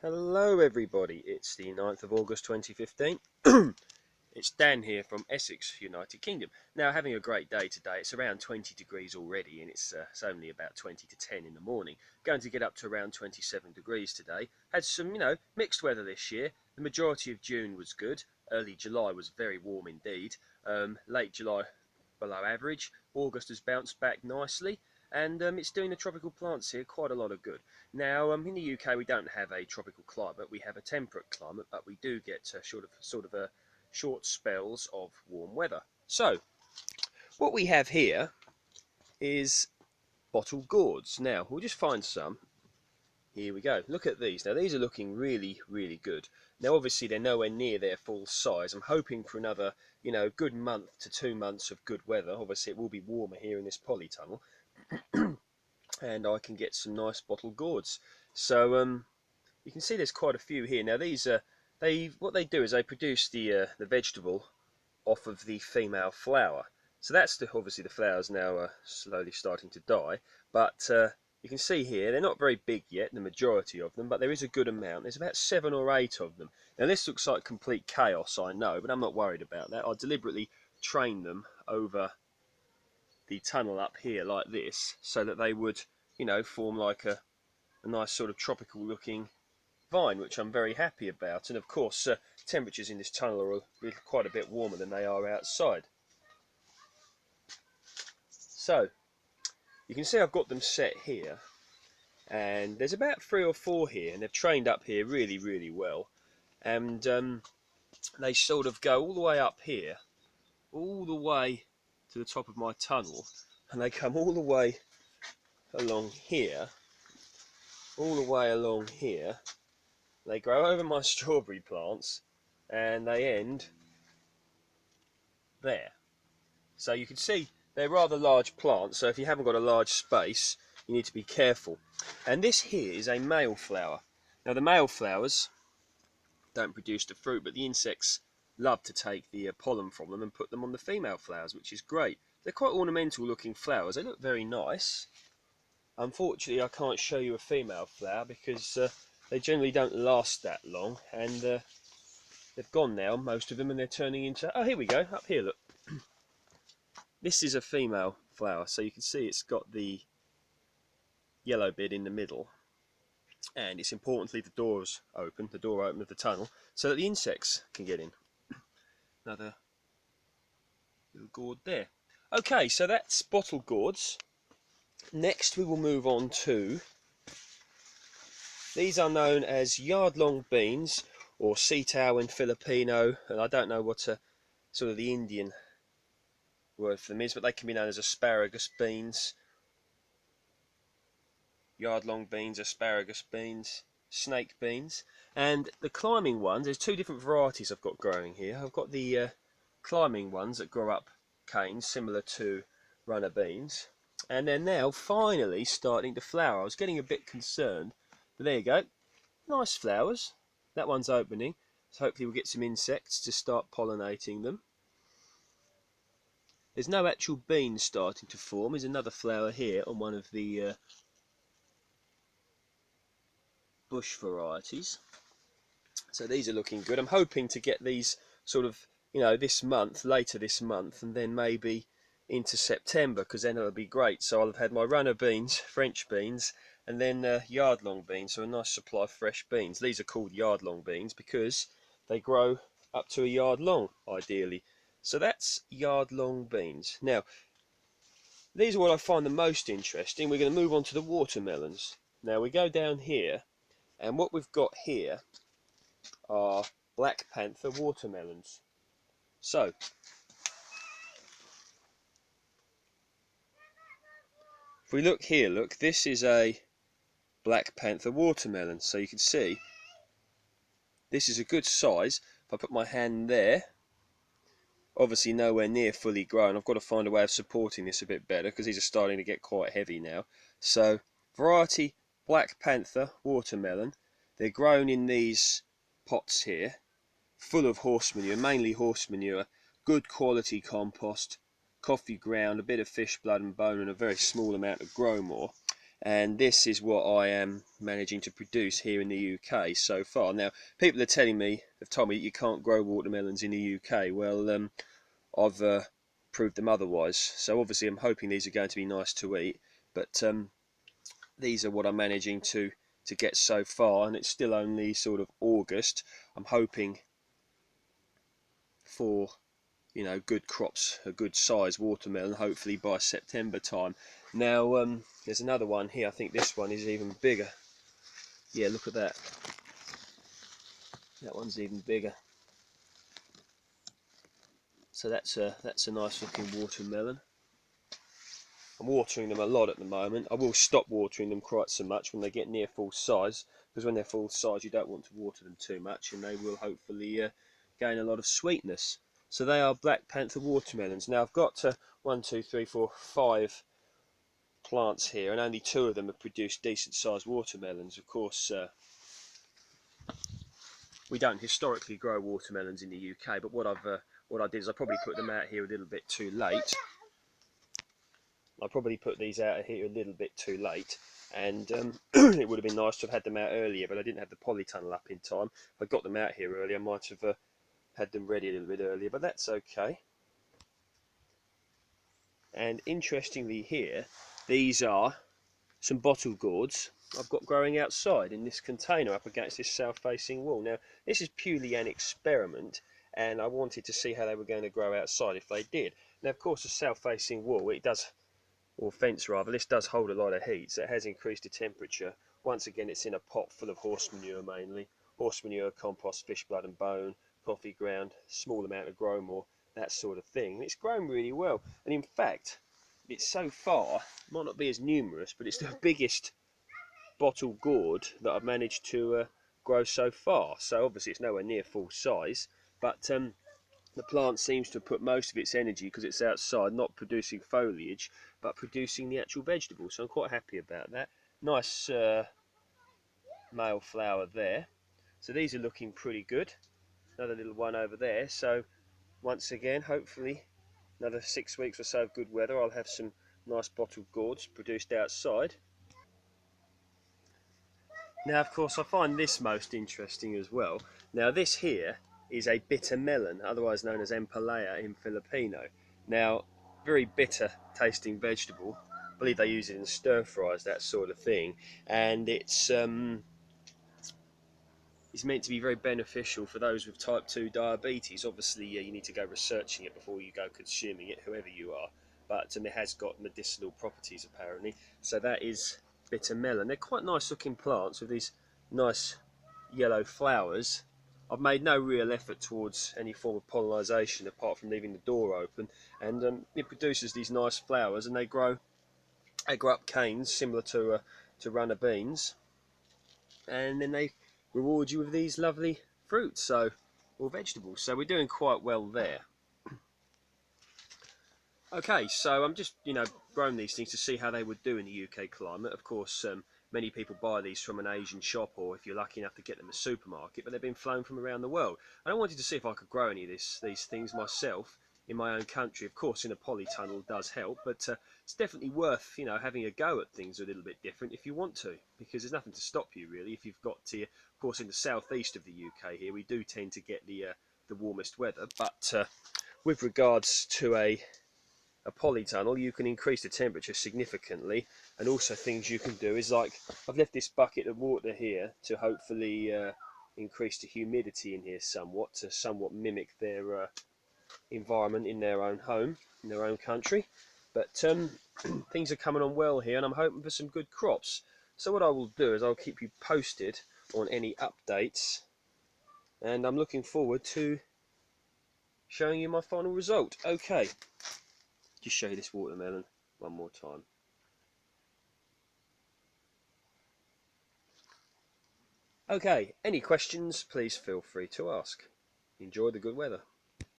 Hello everybody, it's the 9th of August 2015. It's Dan here from Essex, United Kingdom. Now, having a great day today. It's around 20 degrees already and it's only about 20 to 10 in the morning. Going to get up to around 27 degrees today. Had some, mixed weather this year. The majority of June was good. Early July was very warm indeed. Late July below average. August has bounced back nicely. And it's doing the tropical plants here quite a lot of good. Now, in the UK, we don't have a tropical climate. We have a temperate climate, but we do get sort of a short spells of warm weather. So, what we have here is bottled gourds. Now, we'll just find some. Here we go. Look at these. Now, these are looking really, really good. Now, obviously, they're nowhere near their full size. I'm hoping for another, good month to 2 months of good weather. Obviously, it will be warmer here in this polytunnel. And I can get some nice bottled gourds. So you can see there's quite a few here. Now these what they do is they produce the vegetable off of the female flower. So that's obviously the flowers now slowly starting to die. But you can see here they're not very big yet, the majority of them, but there is a good amount. There's about 7 or 8 of them. Now this looks like complete chaos, I know, but I'm not worried about that. I deliberately train them over the tunnel up here like this so that they would form like a nice sort of tropical looking vine, which I'm very happy about. And of course temperatures in this tunnel are quite a bit warmer than they are outside. So you can see I've got them set here, and there's about 3 or 4 here, and they've trained up here really, really well. And they sort of go all the way up here, all the way to the top of my tunnel, and they come all the way along here, all the way along here. They grow over my strawberry plants and they end there. So you can see they're rather large plants, so if you haven't got a large space you need to be careful. And this here is a male flower. Now the male flowers don't produce the fruit, but the insects love to take the pollen from them and put them on the female flowers, which is great. They're quite ornamental looking flowers. They look very nice. Unfortunately I can't show you a female flower because they generally don't last that long, and they've gone now, most of them, and they're turning into... Oh, here we go, up here, look. This is a female flower, so you can see it's got the yellow bit in the middle, and it's important to leave the door open of the tunnel, so that the insects can get in. Another little gourd there. Okay, so that's bottled gourds. Next we will move on to... These are known as Yardlong beans, or sitaw in Filipino, and I don't know what sort of the Indian word for them is, but they can be known as asparagus beans, Yardlong beans, asparagus beans, snake beans. And the climbing ones, there's 2 different varieties I've got growing here. I've got the climbing ones that grow up canes, similar to runner beans, and they're now finally starting to flower. I was getting a bit concerned, but there you go. Nice flowers. That one's opening, so hopefully we'll get some insects to start pollinating them. There's no actual beans starting to form. There's another flower here on one of the bush varieties. So these are looking good. I'm hoping to get these sort of, this month, later this month, and then maybe into September, because then it'll be great. So I'll have had my runner beans, French beans, and then Yardlong beans, so a nice supply of fresh beans. These are called Yardlong beans because they grow up to a yard long, ideally. So that's Yardlong beans. Now, these are what I find the most interesting. We're going to move on to the watermelons. Now we go down here, and what we've got here are Black Panther watermelons. So, if we look here, look, this is a Black Panther watermelon. So you can see this is a good size. If I put my hand there, obviously nowhere near fully grown. I've got to find a way of supporting this a bit better because these are starting to get quite heavy now. So variety Black Panther watermelon. They're grown in these pots here, full of horse manure, mainly horse manure, good quality compost, coffee ground, a bit of fish blood and bone, and a very small amount of grow more. and this is what I am managing to produce here in the UK so far. Now, people have told me that you can't grow watermelons in the UK. Well, I've proved them otherwise. So obviously, I'm hoping these are going to be nice to eat. But these are what I'm managing to get so far, and it's still only sort of August. I'm hoping for good crops, a good size watermelon, hopefully by September time. Now there's another one here. I think this one is even bigger. Yeah, look at that. That one's even bigger. So that's a nice looking watermelon. I'm watering them a lot at the moment. I will stop watering them quite so much when they get near full size, because when they're full size you don't want to water them too much, and they will hopefully gain a lot of sweetness. So they are Black Panther watermelons. Now I've got 1, 2, 3, 4, 5 plants here, and only 2 of them have produced decent sized watermelons. Of course, we don't historically grow watermelons in the UK, but what I did is I probably put them out here a little bit too late. I probably put these out here a little bit too late, and it would have been nice to have had them out earlier, but I didn't have the polytunnel up in time. If I got them out here earlier, I might have had them ready a little bit earlier, but that's okay. And interestingly here, these are some bottle gourds I've got growing outside in this container up against this south-facing wall. Now, this is purely an experiment, and I wanted to see how they were going to grow outside if they did. Now, of course, the south-facing wall, it does, or fence rather, this does hold a lot of heat, so it has increased the temperature. Once again, it's in a pot full of horse manure mainly. Horse manure, compost, fish blood and bone, coffee ground, small amount of grow more, that sort of thing. And it's grown really well. And in fact, it's so far, might not be as numerous, but it's the biggest bottle gourd that I've managed to grow so far. So obviously it's nowhere near full size, but the plant seems to have put most of its energy, because it's outside, not producing foliage, but producing the actual vegetables. So I'm quite happy about that. Nice male flower there. So these are looking pretty good. Another little one over there. So once again, hopefully another 6 weeks or so of good weather, I'll have some nice bottled gourds produced outside. Now, of course, I find this most interesting as well. Now, this here is a bitter melon, otherwise known as empalaya in Filipino. Now, very bitter tasting vegetable. I believe they use it in stir fries, that sort of thing. And it's meant to be very beneficial for those with type 2 diabetes. Obviously, you need to go researching it before you go consuming it, whoever you are. But it has got medicinal properties, apparently. So that is bitter melon. They're quite nice looking plants with these nice yellow flowers. I've made no real effort towards any form of pollinisation apart from leaving the door open, and it produces these nice flowers, and they grow up canes similar to runner beans, and then they reward you with these lovely fruits, or vegetables. So we're doing quite well there. Okay, so I'm just growing these things to see how they would do in the UK climate. Of course, many people buy these from an Asian shop, or if you're lucky enough to get them in a supermarket, but they've been flown from around the world. And I wanted to see if I could grow any of these things myself in my own country. Of course, in a polytunnel does help, but it's definitely worth having a go at things a little bit different if you want to, because there's nothing to stop you really. If you've got to, of course, in the southeast of the UK here, we do tend to get the warmest weather, but with regards to a polytunnel, you can increase the temperature significantly, and also things you can do is, like, I've left this bucket of water here to hopefully increase the humidity in here somewhat, to somewhat mimic their environment in their own home, in their own country. But things are coming on well here, and I'm hoping for some good crops. So what I will do is I'll keep you posted on any updates, and I'm looking forward to showing you my final result. Okay, just show you this watermelon one more time. Okay, any questions, please feel free to ask. Enjoy the good weather.